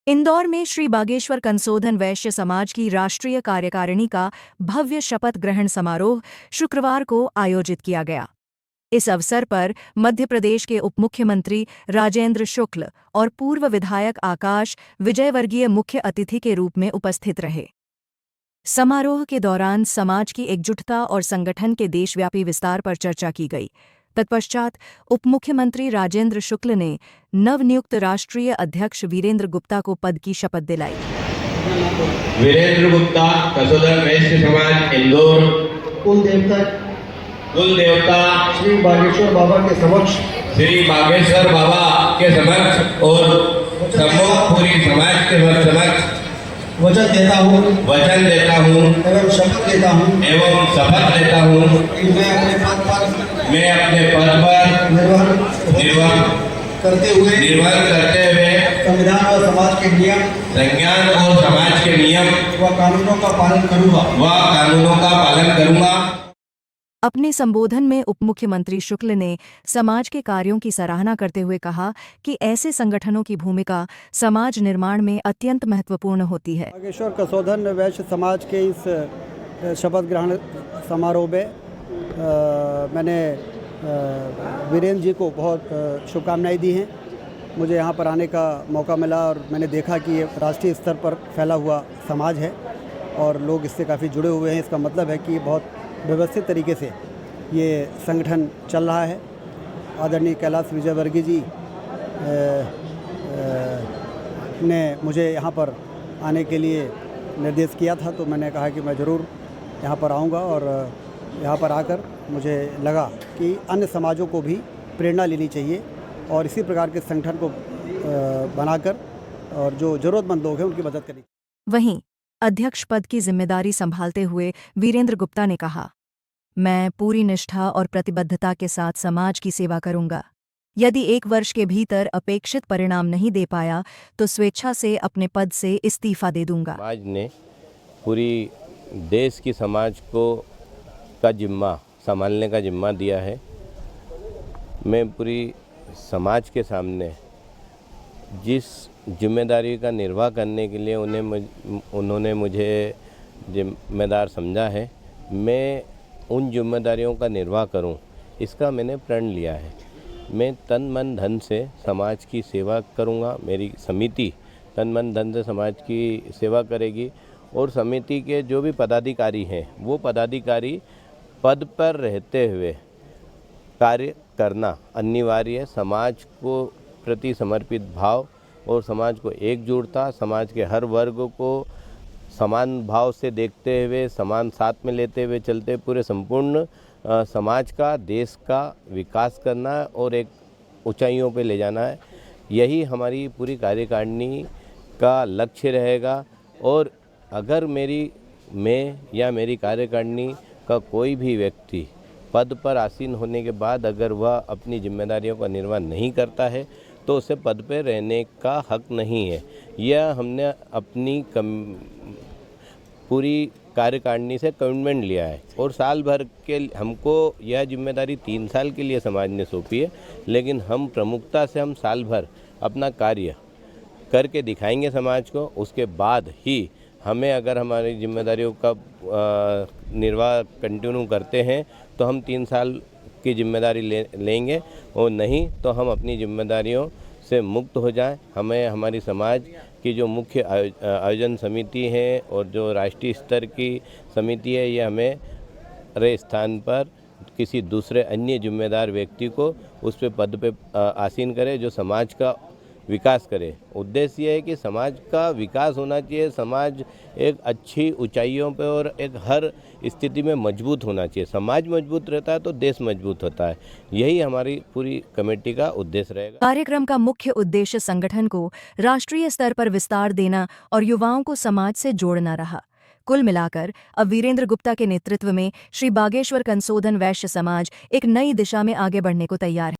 इंदौर में श्री बागेश्वर कंसोधन वैश्य समाज की राष्ट्रीय कार्यकारिणी का भव्य शपथ ग्रहण समारोह शुक्रवार को आयोजित किया गया। इस अवसर पर मध्य प्रदेश के उपमुख्यमंत्री राजेंद्र शुक्ल और पूर्व विधायक आकाश विजयवर्गीय मुख्य अतिथि के रूप में उपस्थित रहे। समारोह के दौरान समाज की एकजुटता और संगठन के देशव्यापी विस्तार पर चर्चा की गई। तत्पश्चात उपमुख्यमंत्री राजेंद्र शुक्ल ने नवनियुक्त राष्ट्रीय अध्यक्ष वीरेंद्र गुप्ता को पद की शपथ दिलाई। वीरेंद्र गुप्ता, कसोधन वैश्य समाज, इंदौर। कुल देवता श्री बागेश्वर बाबा के समक्ष और समूह पूरी समाज के समक्ष वचन देता हूँ एवं शपथ लेता हूँ कि मैं अपने पद पर निर्वहन करते हुए संविधान और समाज के नियम व कानूनों का पालन करूँगा। अपने संबोधन में उपमुख्यमंत्री शुक्ल ने समाज के कार्यों की सराहना करते हुए कहा कि ऐसे संगठनों की भूमिका समाज निर्माण में अत्यंत महत्वपूर्ण होती है। बागेश्वर कसोधन वैश्य समाज के इस शपथ ग्रहण समारोह में मैंने वीरेंद्र जी को बहुत शुभकामनाएं दी हैं। मुझे यहाँ पर आने का मौका मिला और मैंने देखा कि ये राष्ट्रीय स्तर पर फैला हुआ समाज है और लोग इससे काफ़ी जुड़े हुए हैं। इसका मतलब है कि ये बहुत व्यवस्थित तरीके से ये संगठन चल रहा है। आदरणीय कैलाश विजयवर्गीय जी ने मुझे यहाँ पर आने के लिए निर्देश किया था, तो मैंने कहा कि मैं ज़रूर यहाँ पर आऊँगा और यहाँ पर आकर मुझे लगा कि अन्य समाजों को भी प्रेरणा लेनी चाहिए और इसी प्रकार के संगठन को बनाकर और जो ज़रूरतमंद लोग हैं उनकी मदद करनी। वहीं अध्यक्ष पद की जिम्मेदारी संभालते हुए वीरेंद्र गुप्ता ने कहा, मैं पूरी निष्ठा और प्रतिबद्धता के साथ समाज की सेवा करूंगा। यदि 1 वर्ष के भीतर अपेक्षित परिणाम नहीं दे पाया तो स्वेच्छा से अपने पद से इस्तीफा दे दूंगा। समाज ने पूरी देश की समाज को का जिम्मा संभालने का जिम्मा दिया है। मैं पूरी समाज के सामने जिस जिम्मेदारी का निर्वाह करने के लिए उन्होंने मुझे जिम्मेदार समझा है, मैं उन जिम्मेदारियों का निर्वाह करूं, इसका मैंने प्रण लिया है। मैं तन मन धन से समाज की सेवा करूंगा। मेरी समिति तन मन धन से समाज की सेवा करेगी और समिति के जो भी पदाधिकारी हैं वो पदाधिकारी पद पर रहते हुए कार्य करना अनिवार्य है। समाज को प्रति समर्पित भाव और समाज को एकजुटता, समाज के हर वर्ग को समान भाव से देखते हुए, समान साथ में लेते हुए चलते पूरे संपूर्ण समाज का, देश का विकास करना और एक ऊंचाइयों पे ले जाना है। यही हमारी पूरी कार्यकारिणी का लक्ष्य रहेगा। और अगर मैं या मेरी कार्यकारिणी का कोई भी व्यक्ति पद पर आसीन होने के बाद अगर वह अपनी जिम्मेदारियों का निर्वाह नहीं करता है तो उसे पद पर रहने का हक नहीं है। यह हमने अपनी पूरी कार्यकारिणी से कमिटमेंट लिया है और साल भर के हमको यह जिम्मेदारी 3 साल के लिए समाज ने सौंपी है, लेकिन हम प्रमुखता से हम साल भर अपना कार्य करके दिखाएंगे समाज को। उसके बाद ही हमें अगर हमारी जिम्मेदारियों का निर्वाह कंटिन्यू करते हैं तो हम 3 साल की जिम्मेदारी लेंगे और नहीं तो हम अपनी जिम्मेदारियों से मुक्त हो जाएं। हमें हमारी समाज की जो मुख्य आयोजन समिति है और जो राष्ट्रीय स्तर की समिति है, ये हमें रहे स्थान पर किसी दूसरे अन्य जिम्मेदार व्यक्ति को उस पे पद पे आसीन करे जो समाज का विकास करे। उद्देश्य ये है कि समाज का विकास होना चाहिए, समाज एक अच्छी ऊंचाइयों पे और एक हर स्थिति में मजबूत होना चाहिए। समाज मजबूत रहता है तो देश मजबूत होता है। यही हमारी पूरी कमेटी का उद्देश्य रहेगा। कार्यक्रम का मुख्य उद्देश्य संगठन को राष्ट्रीय स्तर पर विस्तार देना और युवाओं को समाज से जोड़ना रहा। कुल मिलाकर अब वीरेंद्र गुप्ता के नेतृत्व में श्री बागेश्वर कंसोधन वैश्य समाज एक नई दिशा में आगे बढ़ने को तैयार है।